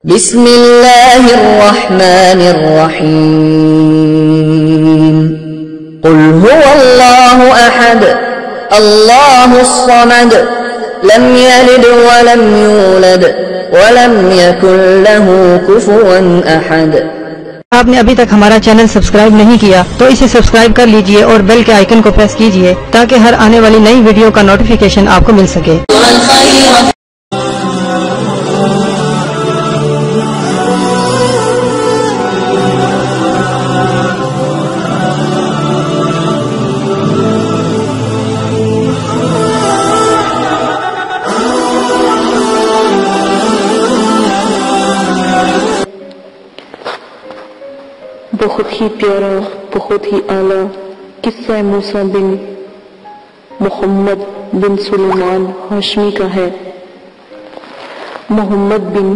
بسم اللہ الرحمن الرحیم قل هو اللہ احد اللہ الصمد لم یلد ولم یولد ولم یکن له کفوا احد۔ آپ نے ابھی تک ہمارا چینل سبسکرائب نہیں کیا تو اسے سبسکرائب کر لیجئے اور بیل کے آئیکن کو پریس کیجئے تاکہ ہر آنے والی نئی ویڈیو کا نوٹیفیکیشن آپ کو مل سکے۔ بہت ہی پیارا، بہت ہی اعلیٰ قصہ موسیٰ بن محمد بن سلیمان ہاشمی کا ہے۔ محمد بن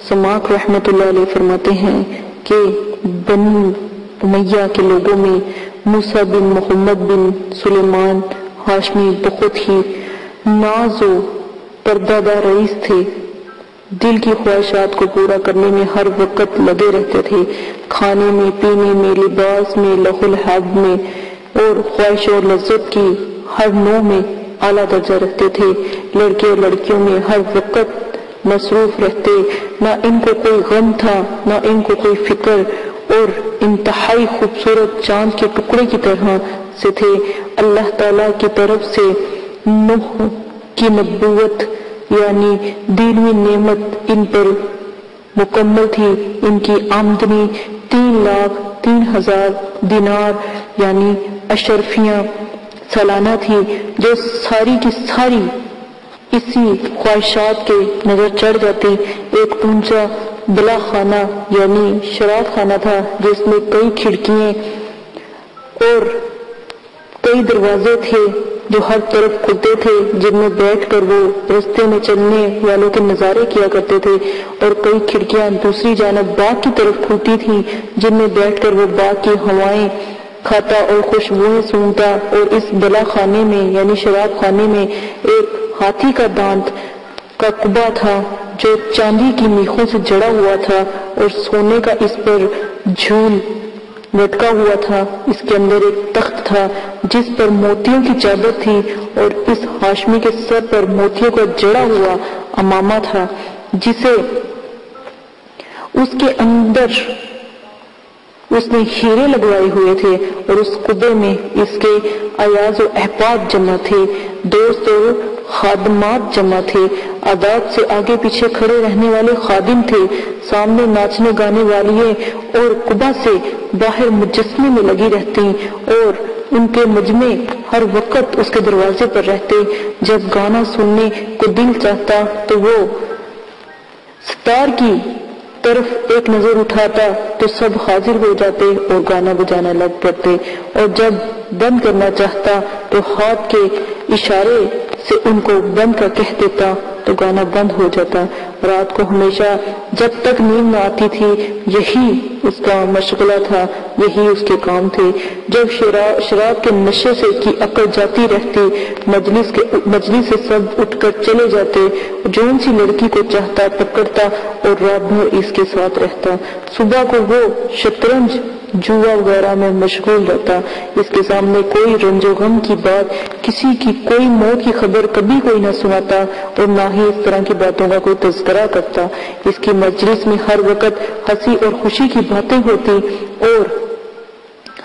سماک رحمت اللہ علیہ فرماتے ہیں کہ بنی امیہ کے لوگوں میں موسیٰ بن محمد بن سلیمان ہاشمی بہت ہی ناز و پردہ دار رئیس تھے۔ دل کی خواہشات کو پورا کرنے میں ہر وقت لگے رہتے تھے، کھانے میں، پینے میں، لباس میں، لہو لعب میں اور خواہش اور لذت کی ہر نوع میں اعلیٰ درجہ رکھتے تھے۔ لڑکے اور لڑکیوں میں ہر وقت مصروف رہتے، نہ ان کو کوئی غم تھا نہ ان کو کوئی فکر، اور انتہائی خوبصورت چاند کے ٹکڑے کی طرح سے تھے۔ اللہ تعالیٰ کی طرف سے نوح کی نبوت یعنی دینوی نعمت ان پر مکمل تھی۔ ان کی آمدنی 3,03,000 دینار یعنی اشرفیاں سالانہ تھی، جو ساری کی ساری اسی خواہشات کے نظر چڑھ جاتی۔ ایک اونچا بلا خانہ یعنی شراب خانہ تھا جس میں کئی کھڑکیاں اور کئی دروازے تھے جو ہر طرف کھلتے تھے، جن میں بیٹھ کر وہ رستے میں چلنے والوں کے نظارے کیا کرتے تھے، اور کئی کھڑکیاں دوسری جانب باغ کی طرف کھلتی تھیں جن میں بیٹھ کر وہ باغ کی ہوائیں کھاتا اور خوشبوئیں سونگتا۔ اور اس بلا خانے میں یعنی شراب خانے میں ایک ہاتھی کا دانت کا قبا تھا جو چاندی کی میخوں سے جڑا ہوا تھا اور سونے کا اس پر جھول لٹکا ہوا تھا۔ اس کے اندر ایک تخت تھا جس پر موتیوں کی چادر تھی، اور اس ہاشمی کے سر پر موتیوں کا جڑا ہوا امامہ تھا جسے اس کے اندر اس نے ہیرے لگوائے ہوئے تھے، اور اس قبے میں اس کے ایاز و احباب جمع تھے، دوست اور خادمات جمع تھے، عادات سے آگے پیچھے کھڑے رہنے والے خادم تھے، سامنے ناچنے گانے والیے اور قبا سے باہر مجسمے میں لگی رہتی، اور ان کے مجمع ہر وقت اس کے دروازے پر رہتے۔ جب گانا سننے کو دل چاہتا تو وہ ستار کی طرف ایک نظر اٹھاتا تو سب حاضر ہو جاتے اور گانا بجانا لگ پڑتے، اور جب بند کرنا چاہتا تو ہاتھ کے اشارے سے ان کو بند کر کہہ دیتا تو گانا بند ہو جاتا۔ رات کو ہمیشہ جب تک نیند نہ آتی تھی یہی اس کا مشغلہ تھا، یہی اس کے کام تھے۔ جب شراب کے نشے سے کی عقل جاتی رہتی، مجلس سے سب اٹھ کر چلے جاتے، جون سی لڑکی کو چاہتا پکڑتا اور رات بھر اس کے ساتھ رہتا۔ صبح کو وہ شطرنج، جوا وغیرہ میں مشغول رہتا۔ اس کے سامنے کوئی رنج و غم کی بات، کسی کی کوئی موت کی خبر کبھی کوئی نہ سناتا، اور نہ ہی اس طرح کی باتوں کا کوئی تذکرہ کرتا۔ اس کی مجلس میں ہر وقت ہنسی اور خوشی کی باتیں ہوتی، اور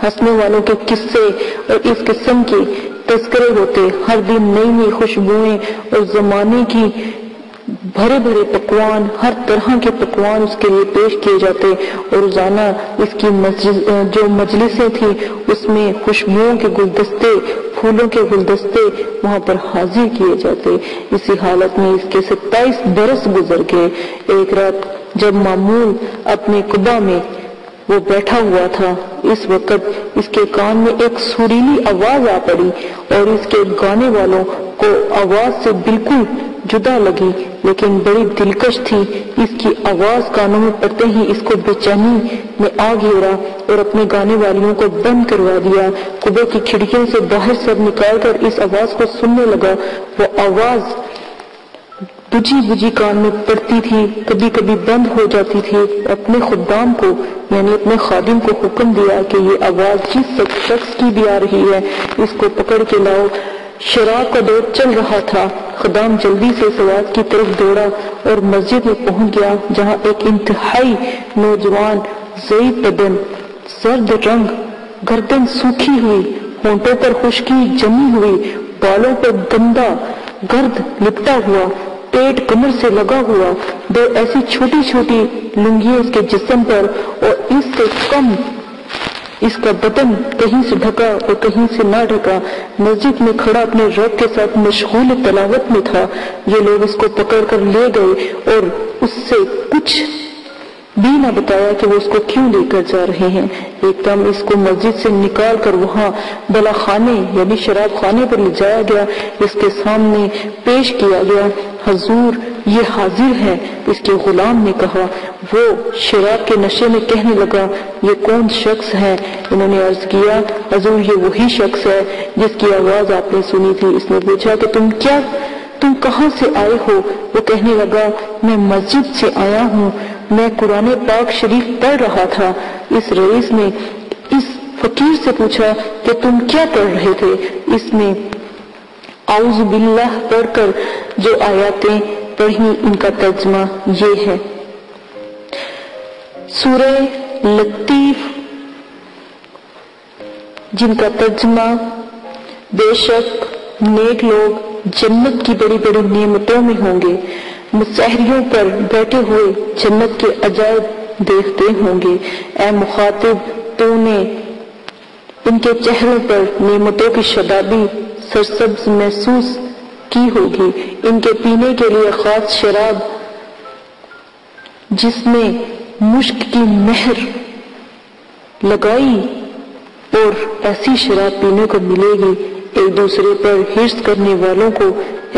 ہنسنے والوں کے قصے اور اس قسم کے تذکرے ہوتے۔ ہر دن نئی نئی خوشبوئیں اور زمانے کی بھرے بھرے پکوان، ہر طرح کے پکوان اس کے لیے پیش کیے جاتے، اور روزانہ اس کی جو مجلسیں تھیں اس میں خوشبوؤں کے گلدستے، پھولوں کے گلدستے وہاں پر حاضر کیے جاتے۔ اسی حالت میں اس کے 27 برس گزر گئے۔ ایک رات جب معمول اپنے قبا میں وہ بیٹھا ہوا تھا، اس وقت اس کے کان میں ایک سریلی آواز آ پڑی، اور اس کے گانے والوں کو آواز سے بالکل جدا لگی لیکن بڑی دلکش تھی۔ اس کی آواز کانوں میں پڑتے ہی اس کو بے چینی میں آ گھیرا اور اپنے گانے والیوں کو بند کروا دیا۔ قبے کی کھڑکیوں سے باہر سر نکال کر اس آواز کو سننے لگا۔ وہ آواز بجھی بجھی کان میں پڑتی تھی، کبھی کبھی بند ہو جاتی تھی۔ اپنے خدام کو یعنی اپنے خادم کو حکم دیا کہ یہ آواز جس شخص کی بھی آ رہی ہے اس کو پکڑ کے لاؤ۔ شراب کا دور چل رہا تھا۔ خدام جلدی سے اس آواز کی طرف دوڑا اور مسجد میں پہنچ گیا، جہاں ایک انتہائی نوجوان ضعیف بدن، زرد رنگ، گردن سوکھی ہوئی، ہونٹوں پر خشکی جمی ہوئی، بالوں پر گندا گرد لپٹا ہوا، پیٹ کمر سے لگا ہوا، دو ایسی چھوٹی چھوٹی لنگیاں اس کے جسم پر اور اس سے کم اس کا بدن کہیں سے ڈھکا اور کہیں سے نہ ڈھکا، مسجد میں کھڑا اپنے رب کے ساتھ مشغول تلاوت میں تھا۔ یہ لوگ اس کو پکڑ کر لے گئے اور اس سے کچھ بھی نہ بتایا کہ وہ اس کو کیوں لے کر جا رہے ہیں۔ ایک دم اس کو مسجد سے نکال کر وہاں بلا خانے یعنی شراب خانے پر لے جایا گیا، اس کے سامنے پیش کیا گیا۔ حضور یہ حاضر ہے، اس کے غلام نے کہا۔ وہ شراب کے نشے میں کہنے لگا، یہ کون شخص ہے؟ انہوں نے عرض کیا، حضور یہ وہی شخص ہے جس کی آواز آپ نے سنی تھی۔ اس نے پوچھا کہ تم کہاں سے آئے ہو؟ وہ کہنے لگا، میں مسجد سے آیا ہوں، میں قرآن پاک شریف پڑھ رہا تھا۔ اس رئیس نے اس فقیر سے پوچھا کہ تم کیا پڑھ رہے تھے؟ اس نے اعوذ باللہ پڑھ کر جو آیاتیں پڑھی ان کا ترجمہ یہ ہے۔ سورہ لطیف جن کا ترجمہ بے شک نیک لوگ جنت کی بڑی بڑی نعمتوں میں ہوں گے، مسحریوں پر بیٹھے ہوئے جنت کے عجائب دیکھتے ہوں گے۔ اے مخاطب، تو نے ان کے چہروں پر نعمتوں کی شادابی سرسبز محسوس کی ہوگی۔ ان کے پینے کے لیے خاص شراب جس میں مشک کی مہر لگائی اور ایسی شراب پینے کو ملے گی۔ ایک دوسرے پر حرص کرنے والوں کو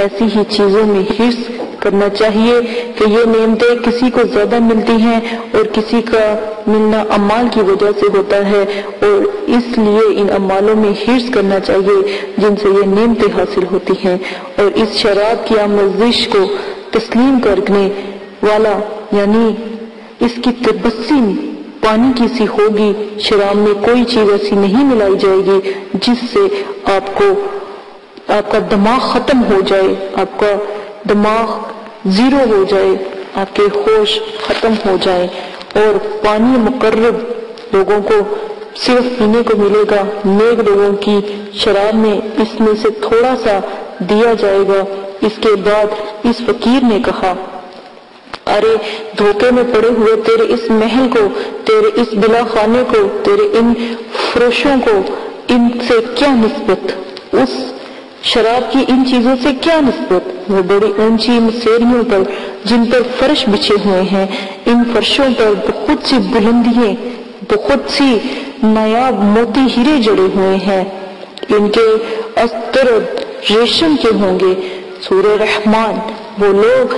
ایسی ہی چیزوں میں حرص کرنا چاہیے کہ یہ نعمتیں کسی کو زیادہ ملتی ہیں اور کسی کا ملنا اعمال کی وجہ سے ہوتا ہے، اور اس لیے ان اعمالوں میں حرص کرنا چاہیے جن سے یہ نعمتیں حاصل ہوتی ہیں۔ اور اس شراب کی آمیزش کو تسلیم کرنے والا یعنی اس کی تبسم پانی کی سی ہوگی۔ شراب میں کوئی چیز ایسی نہیں ملائی جائے گی جس سے آپ کا دماغ ختم ہو جائے، آپ کا دماغ زیرو ہو جائے، آپ کے ہوش ختم ہو جائے۔ اور پانی مقرب لوگوں کو صرف پینے کو ملے گا، نیک لوگوں کی شراب میں اس میں سے تھوڑا سا دیا جائے گا۔ اس کے بعد اس فقیر نے کہا، ارے دھوکے میں پڑے ہوئے تیرے اس محل کو، تیرے اس بلا خانے کو، تیرے ان فروشوں کو، ان سے کیا نسبت؟ اس شراب کی ان چیزوں سے کیا نسبت؟ وہ بڑی اونچی مسیریوں پر جن پر فرش بچھے ہوئے ہیں، ان فرشوں پر بہت سی بلندیاں، بہت سی نایاب موتی ہیرے جڑے ہوئے ہیں، ان کے استر ریشم کے ہوں گے۔ سورہ رحمان۔ وہ لوگ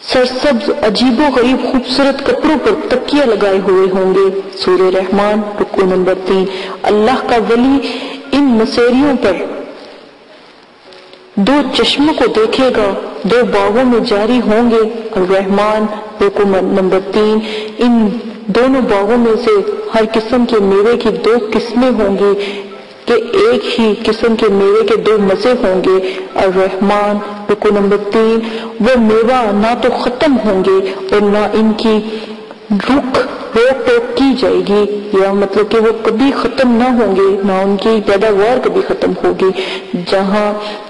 سرسبز عجیب و غریب خوبصورت کپڑوں پر تکیہ لگائے ہوئے ہوں گے۔ سورہ رحمان رکوع نمبر 3۔ اللہ کا ولی ان مسیریوں پر دو چشموں کو دیکھے گا، دو باغوں میں جاری ہوں گے۔ الرحمن رکوع نمبر 3۔ ان دونوں باغوں میں سے ہر قسم کے میوے کی دو قسمیں ہوں گی کہ ایک ہی قسم کے میوے کے دو مزے ہوں گے۔ الرحمن رکوع نمبر 3۔ وہ میوہ نہ تو ختم ہوں گے اور نہ ان کی روک ٹوک کی جائے گی، یا مطلب کہ وہ کبھی ختم نہ ہوں گے، نہ ان کی پیداوار کبھی ختم ہوگی۔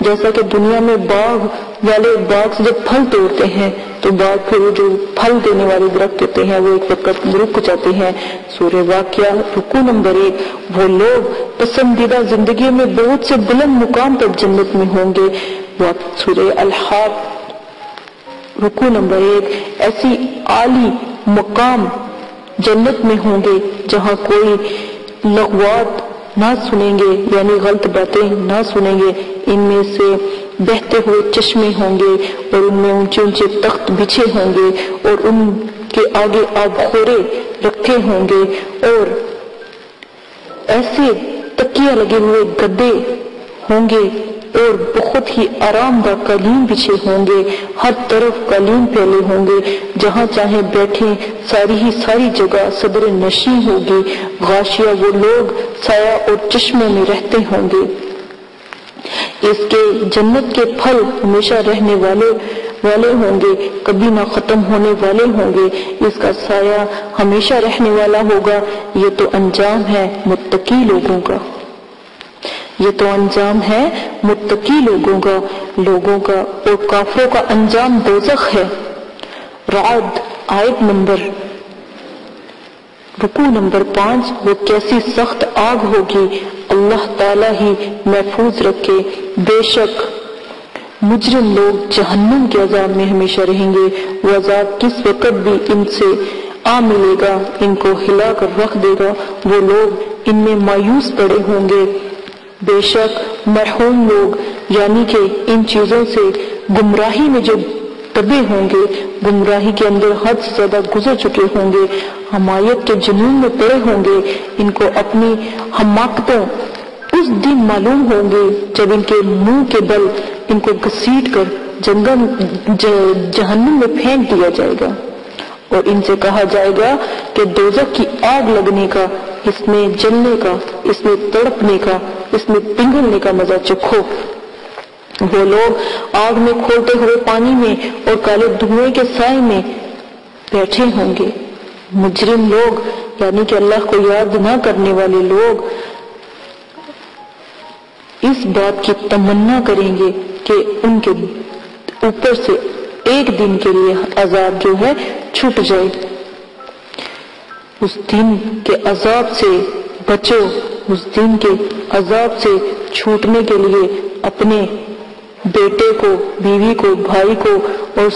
جیسا کہ دنیا میں باغ والے باغ سے جب پھل توڑتے ہیں تو باغ پھر جو پھل دینے والے درخت ہوتے ہیں وہ ایک وقت رک جاتے ہیں۔ سورہ واقعہ رکوع نمبر 1۔ وہ لوگ پسندیدہ زندگی میں بہت سے بلند مقام پر جنت میں ہوں گے۔ سورہ الحاق رکوع نمبر 1۔ ایسی عالی مقام جنت میں ہوں گے جہاں کوئی لغوات نہ سنیں گے، یعنی غلط باتیں نہ سنیں گے۔ ان میں سے بہتے ہوئے چشمے ہوں گے اور ان میں اونچے اونچے تخت بچھے ہوں گے اور ان کے آگے آب خورے رکھے ہوں گے اور ایسے تکیہ لگے ہوئے گدے ہوں گے اور بہت ہی آرام دہ قالین بچھے ہوں گے، ہر طرف قالین پھیلے ہوں گے، جہاں چاہیں بیٹھیں، ساری جگہ صدر نشین ہوگی، غاشیہ وہ لوگ سایہ اور چشموں میں رہتے ہوں گے۔ اس کے جنت کے پھل ہمیشہ رہنے والے ہوں گے، کبھی نہ ختم ہونے والے ہوں گے، اس کا سایہ ہمیشہ رہنے والا ہوگا۔ یہ تو انجام ہے متقی لوگوں کا، یہ تو انجام ہے متقی لوگوں کا، اور کافروں کا انجام دوزخ ہے۔ رعد آیت رکوع نمبر 5۔ وہ کیسی سخت آگ ہوگی، اللہ تعالیٰ ہی محفوظ رکھے۔ بے شک مجرم لوگ جہنم کے عذاب میں ہمیشہ رہیں گے، وہ عذاب کس وقت بھی ان سے آ ملے گا، ان کو ہلا کر رکھ دے گا، وہ لوگ ان میں مایوس پڑے ہوں گے۔ بے شک مرحوم لوگ یعنی کہ ان چیزوں سے گمراہی میں جو دبے ہوں گے، گمراہی کے اندر حد سے زیادہ گزر چکے ہوں گے، حمایت کے جنون میں پڑے ہوں گے، ان کو اپنی حماقتوں اس دن معلوم ہوں گے جب ان کے منہ کے بل ان کو گھسیٹ کر جہنم میں پھینک دیا جائے گا، اور ان سے کہا جائے گا کہ دوزخ کی آگ لگنے کا، اس میں جلنے کا، اس میں تڑپنے کا، اس میں پگھلنے کا مزہ چکھو۔ وہ لوگ آگ میں کھولتے ہوئے پانی میں اور کالے دھوئیں کے سائے میں بیٹھے ہوں گے۔ مجرم لوگ یعنی کہ اللہ کو یاد نہ کرنے والے لوگ اس بات کی تمنا کریں گے کہ ان کے اوپر سے ایک دن کے لیے عذاب جو ہے چھوٹ جائے۔ اس دن کے عذاب سے بچو، اس دن کے عذاب سے چھوٹنے کے لیے اپنے بیٹے کو، بیوی کو، بھائی کو اور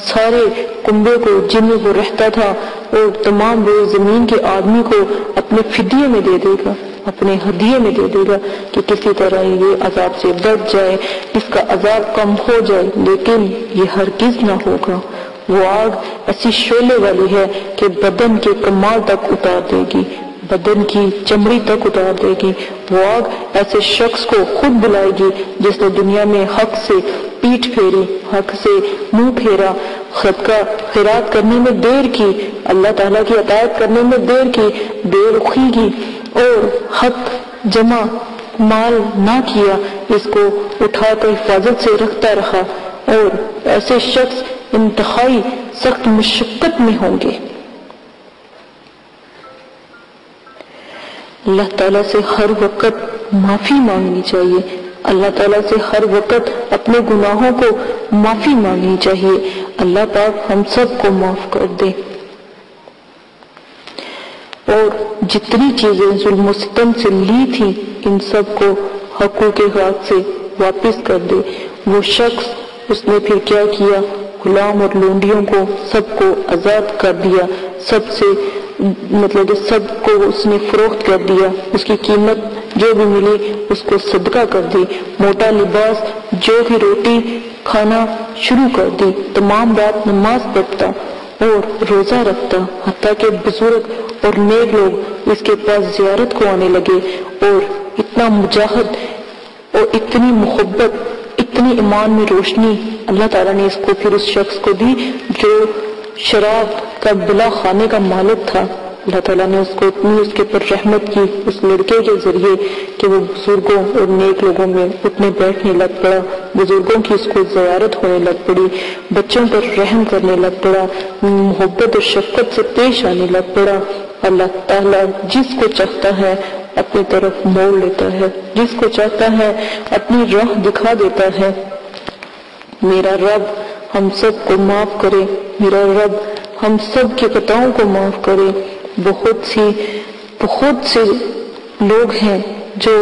سارے کنبے کو جن میں وہ رہتا تھا اور تمام روئے زمین کے آدمی کو اپنے فدیے میں دے دے گا، اپنے ہدیے میں دے دے گا کہ کسی طرح یہ عذاب سے بچ جائے، اس کا عذاب کم ہو جائے، لیکن یہ ہرگز نہ ہوگا۔ وہ آگ ایسی شعلے والی ہے کہ بدن کے کمال تک اتار دے گی، بدن کی چمڑی تک اتار دے گی۔ وہ آگ ایسے شخص کو خود بلائے گی جس نے دنیا میں حق سے پیٹھ پھیری، حق سے منہ پھیرا، صدقہ خیرات کرنے میں دیر کی، اللہ تعالیٰ کی اطاعت کرنے میں دیر کی، بے رخی کی اور حق جمع مال نہ کیا، اس کو اٹھا کر حفاظت سے رکھتا رہا، اور ایسے شخص انتہائی سخت مشقت میں ہوں گے۔ اللہ تعالیٰ سے ہر وقت معافی مانگنی چاہیے، اللہ تعالیٰ سے ہر وقت اپنے گناہوں کو معافی مانگنی چاہیے۔ اللہ پاک ہم سب کو معاف کر دے، اور جتنی چیزیں ظلم و ستم سے لی تھی ان سب کو حقوق حق سے واپس کر دے۔ وہ شخص اس نے پھر کیا کیا، غلام اور لونڈیوں کو سب کو آزاد کر دیا، سب سے مطلب سب کو اس نے فروخت کر دیا، اس کی قیمت جو بھی ملی اس کو صدقہ کر دی، موٹا لباس جو بھی روٹی کھانا شروع کر دی، تمام رات نماز پڑھتا اور روزہ رکھتا، حتیٰ کہ بزرگ اور نیک لوگ اس کے پاس زیارت کو آنے لگے، اور اتنا مجاہد اور اتنی محبت، اتنی ایمان میں روشنی اللہ تعالیٰ نے اس کو پھر اس شخص کو دی جو شراب کا بلا خانے کا مالک تھا۔ اللہ تعالیٰ نے اس کو اتنی اس کے پر رحمت کی اس لڑکے کے ذریعے کہ وہ بزرگوں اور نیک لوگوں میں اٹھنے بیٹھنے لگ پڑا، بزرگوں کی اس کو زیارت ہونے لگ پڑی، بچوں پر رحم کرنے لگ پڑا، محبت اور شفقت سے پیش آنے لگ پڑا۔ اللہ تعالیٰ جس کو چاہتا ہے اپنی طرف موڑ لیتا ہے، جس کو چاہتا ہے اپنی راہ دکھا دیتا ہے۔ میرا رب ہم سب کو معاف کرے، میرا رب ہم سب کے خطاؤں کو معاف کرے۔ بہت سے لوگ ہیں جو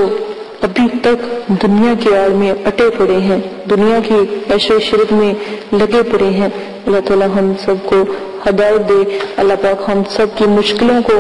ابھی تک دنیا کی آڑ میں اٹے پڑے ہیں، دنیا کی عیش و عشرت میں لگے پڑے ہیں۔ اللہ تعالیٰ ہم سب کو ہدایت دے، اللہ پاک ہم سب کی مشکلوں کو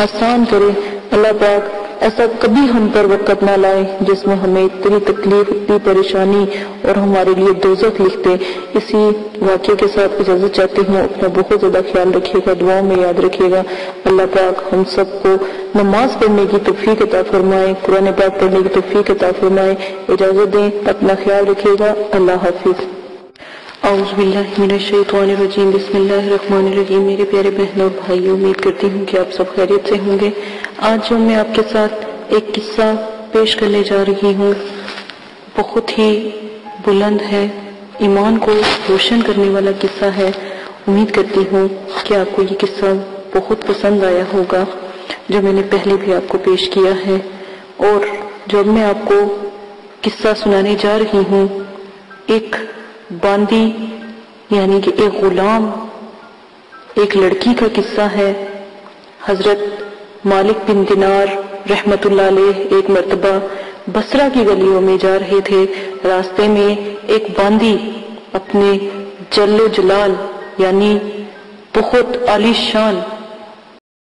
آسان کرے، اللہ پاک ایسا کبھی ہم پر وقت نہ لائے جس میں ہمیں اتنی تکلیف، اتنی پریشانی اور ہمارے لیے دوزخ لکھ دے۔ اسی واقعے کے ساتھ اجازت چاہتی ہوں، اپنا بہت زیادہ خیال رکھیے گا، دعاؤں میں یاد رکھیے گا۔ اللہ پاک ہم سب کو نماز پڑھنے کی توفیق عطا فرمائے، قرآن پاک پڑھنے کی توفیق عطا فرمائے۔ اجازت دیں، اپنا خیال رکھیے گا، اللہ حافظ۔ اعوذ باللہ من الشیطان الرجیم، بسم اللہ الرحمن الرحیم۔ میرے پیارے بہنوں اور بھائیوں، امید کرتی ہوں کہ آپ سب خیریت سے ہوں گے۔ آج جو میں آپ کے ساتھ ایک قصہ پیش کرنے جا رہی ہوں، بہت ہی بلند ہے، ایمان کو روشن کرنے والا قصہ ہے۔ امید کرتی ہوں کہ آپ کو یہ قصہ بہت پسند آیا ہوگا، جو میں نے پہلے بھی آپ کو پیش کیا ہے۔ اور جب میں آپ کو قصہ سنانے جا رہی ہوں، ایک باندی یعنی کہ ایک غلام، ایک لڑکی کا قصہ ہے۔ حضرت مالک بن دینار رحمت اللہ علیہ ایک مرتبہ بصرہ کی گلیوں میں جا رہے تھے۔ راستے میں ایک باندی اپنے جل و جلال یعنی بہت عالی شان